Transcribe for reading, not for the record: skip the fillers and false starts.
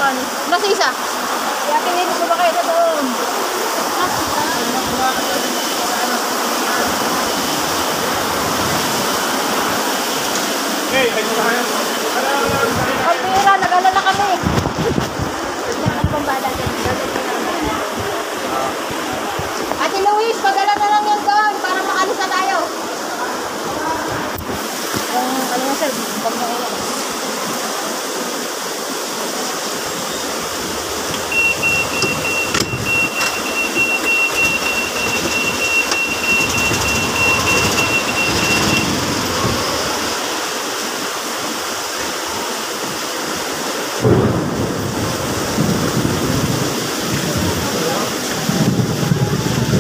yan. Nasa isa. Kaya pinilis mo ba kayo na doon? Okay, ayun tayo. Ang pira, nag-alala kami. Ano pang bala din? Ate Luis, padala na lang yan doon para makalis na tayo. Ano nga sir, pag na